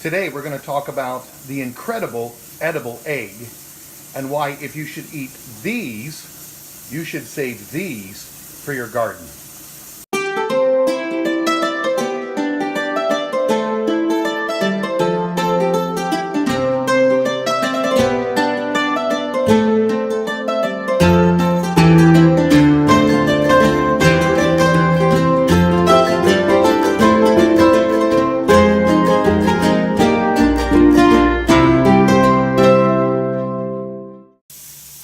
Today we're going to talk about the incredible edible egg and why if you should eat these, you should save these for your garden.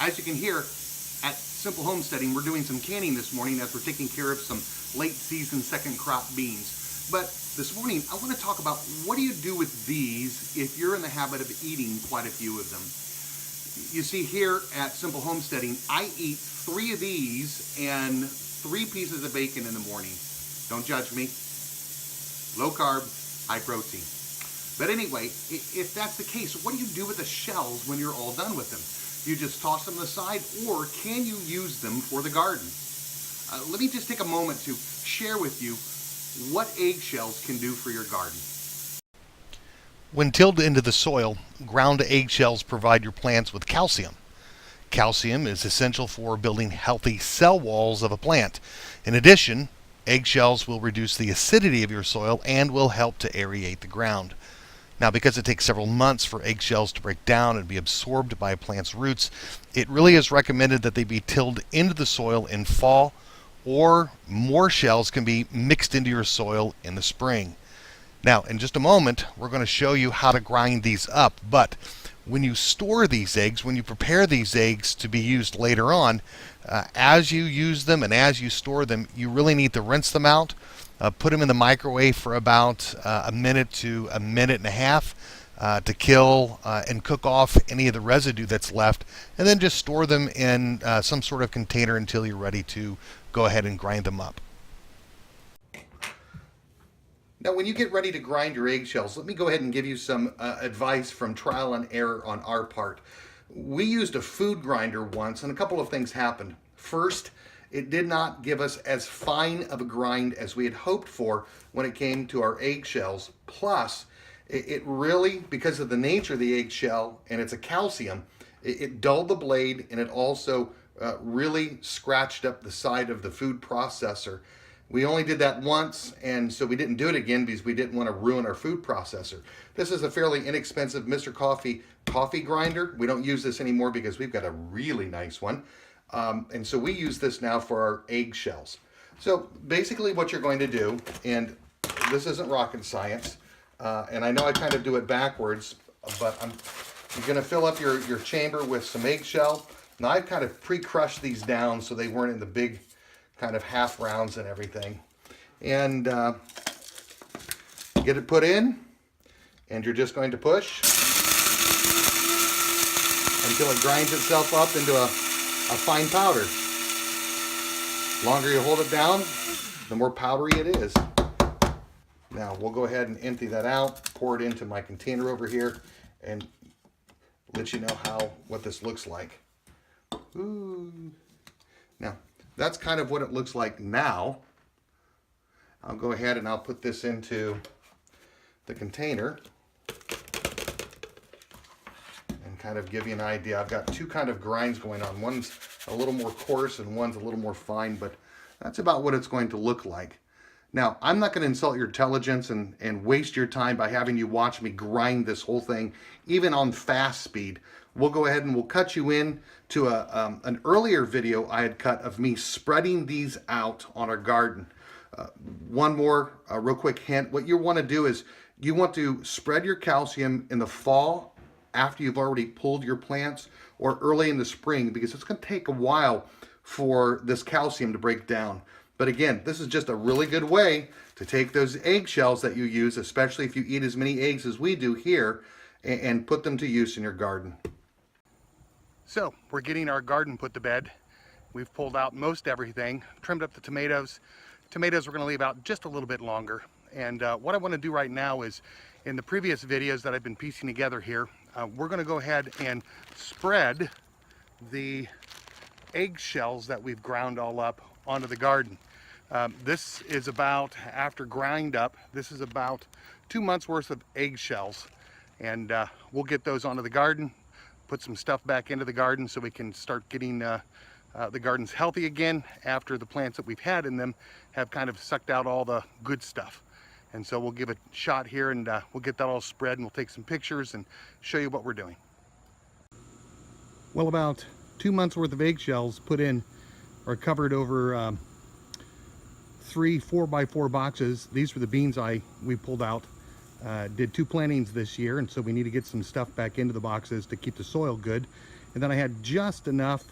As you can hear, at Simple Homesteading, we're doing some canning this morning as we're taking care of some late season second crop beans. But this morning, I want to talk about what do you do with these if you're in the habit of eating quite a few of them. You see here at Simple Homesteading, I eat 3 of these and 3 pieces of bacon in the morning. Don't judge me. Low carb, high protein. But anyway, if that's the case, what do you do with the shells when you're all done with them? You just toss them aside, or can you use them for the garden? Let me just take a moment to share with you what eggshells can do for your garden. When tilled into the soil, ground eggshells provide your plants with calcium. Calcium is essential for building healthy cell walls of a plant. In addition, eggshells will reduce the acidity of your soil and will help to aerate the ground. Now, because it takes several months for eggshells to break down and be absorbed by a plant's roots, it really is recommended that they be tilled into the soil in fall, or more shells can be mixed into your soil in the spring. Now, in just a moment, we're going to show you how to grind these up, but when you store these eggs, when you prepare these eggs to be used later on, as you use them and as you store them, you really need to rinse them out. Put them in the microwave for about a minute to a minute and a half to kill and cook off any of the residue that's left, and then just store them in some sort of container until you're ready to go ahead and grind them up. Now, when you get ready to grind your eggshells, let me go ahead and give you some advice from trial and error on our part. We used a food grinder once, and a couple of things happened. First, it did not give us as fine of a grind as we had hoped for when it came to our eggshells. Plus, it really, because of the nature of the eggshell and it's a calcium, it dulled the blade, and it also really scratched up the side of the food processor. We only did that once, and so we didn't do it again because we didn't want to ruin our food processor. This is a fairly inexpensive Mr. Coffee grinder. We don't use this anymore because we've got a really nice one. And so we use this now for our eggshells. So basically what you're going to do, and this isn't rocket science, and I know I kind of do it backwards, but you're going to fill up your chamber with some eggshell. Now I've kind of pre-crushed these down so they weren't in the big kind of half rounds and everything. And get it put in, and you're just going to push until it grinds itself up into a fine powder. The longer you hold it down, the more powdery it is. Now we'll go ahead and empty that out, pour it into my container over here, and let you know what this looks like. Ooh. Now, that's kind of what it looks like now. I'll go ahead and I'll put this into the container and kind of give you an idea. I've got 2 kind of grinds going on. One's a little more coarse and one's a little more fine, but that's about what it's going to look like. Now, I'm not going to insult your intelligence and waste your time by having you watch me grind this whole thing, even on fast speed. We'll go ahead and we'll cut you in to an earlier video I had cut of me spreading these out on our garden. One more real quick hint. What you want to do is you want to spread your calcium in the fall after you've already pulled your plants, or early in the spring, because it's going to take a while for this calcium to break down. But again, this is just a really good way to take those eggshells that you use, especially if you eat as many eggs as we do here, and put them to use in your garden. So we're getting our garden put to bed. We've pulled out most everything, trimmed up the tomatoes. Tomatoes we're going to leave out just a little bit longer. And what I want to do right now is, in the previous videos that I've been piecing together here, we're going to go ahead and spread the eggshells that we've ground all up onto the garden. This is about, after grind up, this is about 2 months worth of eggshells, and we'll get those onto the garden, put some stuff back into the garden so we can start getting the gardens healthy again after the plants that we've had in them have kind of sucked out all the good stuff. And so we'll give it a shot here, and we'll get that all spread, and we'll take some pictures and show you what we're doing. Well, about 2 months worth of eggshells put in or covered over 3 4x4 boxes. These were the beans we pulled out. Did 2 plantings this year, and so we need to get some stuff back into the boxes to keep the soil good. And then I had just enough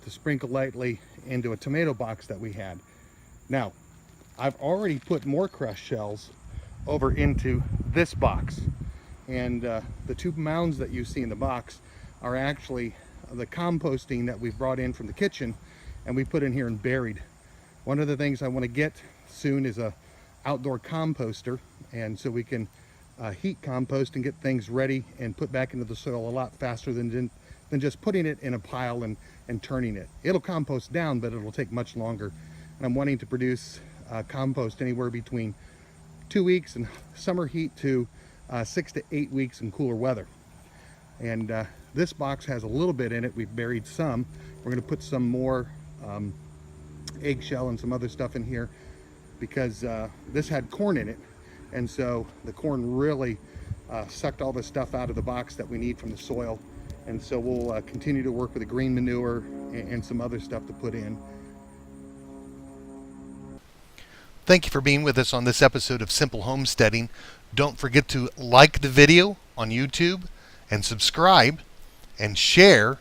to sprinkle lightly into a tomato box that we had. Now, I've already put more crushed shells over into this box, and the 2 mounds that you see in the box are actually the composting that we've brought in from the kitchen and we put in here and buried. One of the things I want to get soon is a outdoor composter, and so we can heat compost and get things ready and put back into the soil a lot faster than just putting it in a pile and turning it. It'll compost down, but it'll take much longer. And I'm wanting to produce compost anywhere between 2 weeks in summer heat to 6 to 8 weeks in cooler weather. And this box has a little bit in it. We've buried some. We're going to put some more eggshell and some other stuff in here because this had corn in it, and so the corn really sucked all the stuff out of the box that we need from the soil. And so we'll continue to work with the green manure and some other stuff to put in. Thank you for being with us on this episode of Simple Homesteading. Don't forget to like the video on YouTube and subscribe and share,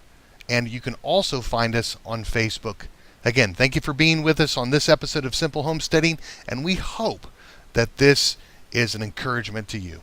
and you can also find us on Facebook. Again, thank you for being with us on this episode of Simple Homesteading, and we hope that this is an encouragement to you.